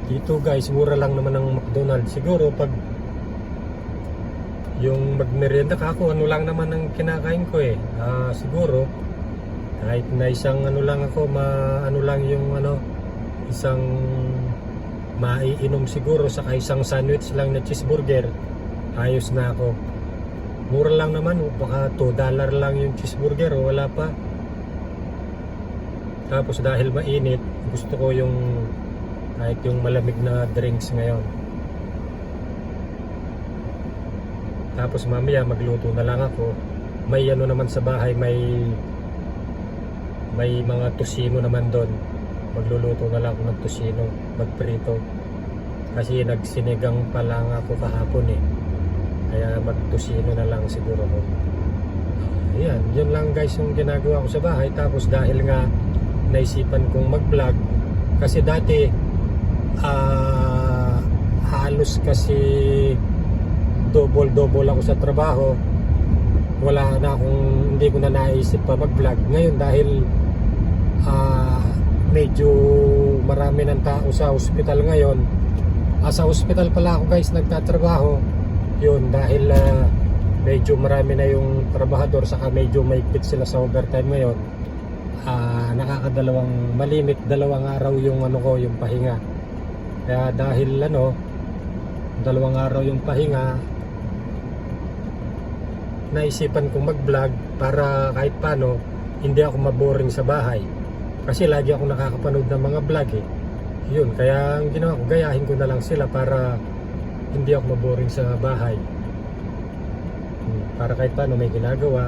Dito guys, mura lang naman ang McDonald's. Siguro pag yung magmerienda ka ako, ano lang naman ang kinakain ko eh. Siguro kahit na isang ano lang ako, ano lang yung ano, isang maiinom siguro, saka isang sandwich lang na cheeseburger, ayos na ako. Mura lang naman, baka $2 lang yung cheeseburger o wala pa. Tapos dahil mainit, gusto ko yung kahit yung malamig na drinks ngayon. Tapos mamaya magluto na lang ako. May ano naman sa bahay, may mga tosino naman doon. Magluluto na lang ako ng tosino, magprito. Kasi nagsinigang pa lang ako kahapon eh. Kaya magtosino na lang siguro ako. Ayan, yun lang guys yung ginagawa ko sa bahay. Tapos dahil nga naisipan kong mag-vlog, kasi dati halos kasi double ako sa trabaho. Wala na akong, hindi ko na naisip pa mag-vlog. Ngayon dahil medyo marami ng tao sa hospital ngayon. Sa hospital pala ako guys nagtatrabaho. Yun, dahil medyo marami na yung trabahador, saka medyo maigpit sila sa overtime ngayon. Nakakadalawang malimit, 2 araw yung ano ko, yung pahinga. Kaya dahil 2 araw yung pahinga, naisipan kong mag-vlog para kahit paano hindi ako maboring sa bahay. Kasi lagi ako nakakapanood ng mga vlog eh. Yun, kaya ang ginawa ko, gayahin ko na lang sila para hindi ako maboring sa bahay. Para kahit paano may ginagawa.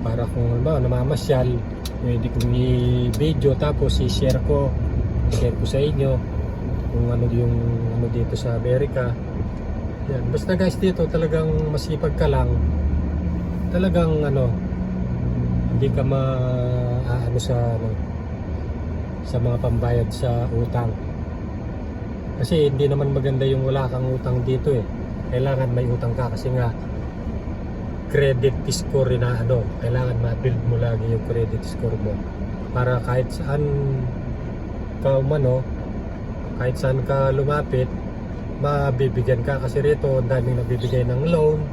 Para kung namamasyal, pwede kong i-video tapos i-share ko sa inyo kung ano yung ano dito sa Amerika. Yan. Basta guys, dito talagang masipag ka lang, talagang hindi ka ano sa mga pambayad sa utang. Kasi hindi naman maganda yung wala kang utang dito eh. Kailangan may utang ka kasi nga credit score na kailangan ma-build mo lagi yung credit score mo para kahit saan ka kahit saan ka lumapit, mabibigyan ka. Kasi rito ang daming nabibigay ng loan,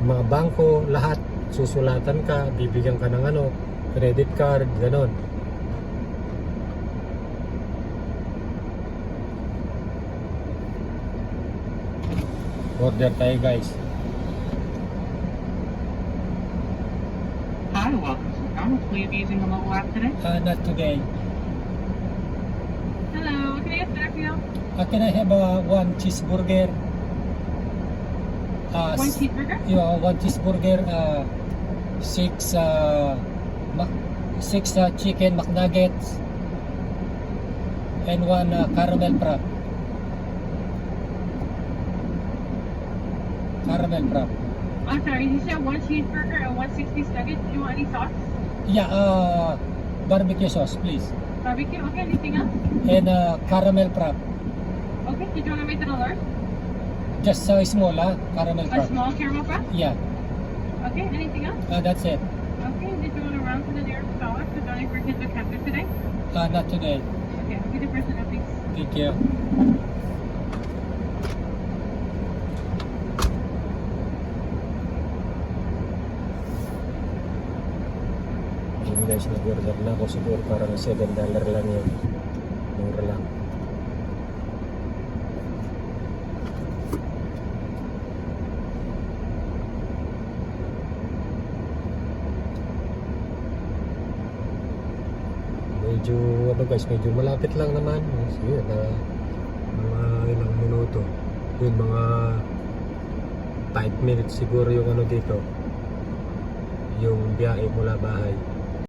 mga bangko, lahat susulatan ka, bibigyan ka ng credit card, ganon. Order tayo guys. Hi, welcome to McDonald's. Will you be using the mobile app today? Not today. Hello, can I get dinner for you? Can I have one cheeseburger? One cheeseburger? Yeah, one cheeseburger, 6 chicken McNuggets, and one caramel frap. Caramel frap. I'm sorry, you said one cheeseburger and 160 nuggets. Do you want any sauce? Yeah, barbecue sauce, please. Barbecue? Okay, anything else? And caramel frap. Okay, did you want to make it a large? Just small, caramel A frap. small caramel frap? Yeah, Okay, anything else? that's it. Okay, did you want to round to the nearest dollar for dining for kids or campus today? Not today. Okay, be the person up, please. Thank you. Yun guys, nag-order na ako, siguro parang $7 lang yun. Mura lang. Medyo guys, medyo malapit lang naman. Sige, mga ilang minuto. Yun, mga 5 minutes siguro yung dito, yung biyahe mula bahay.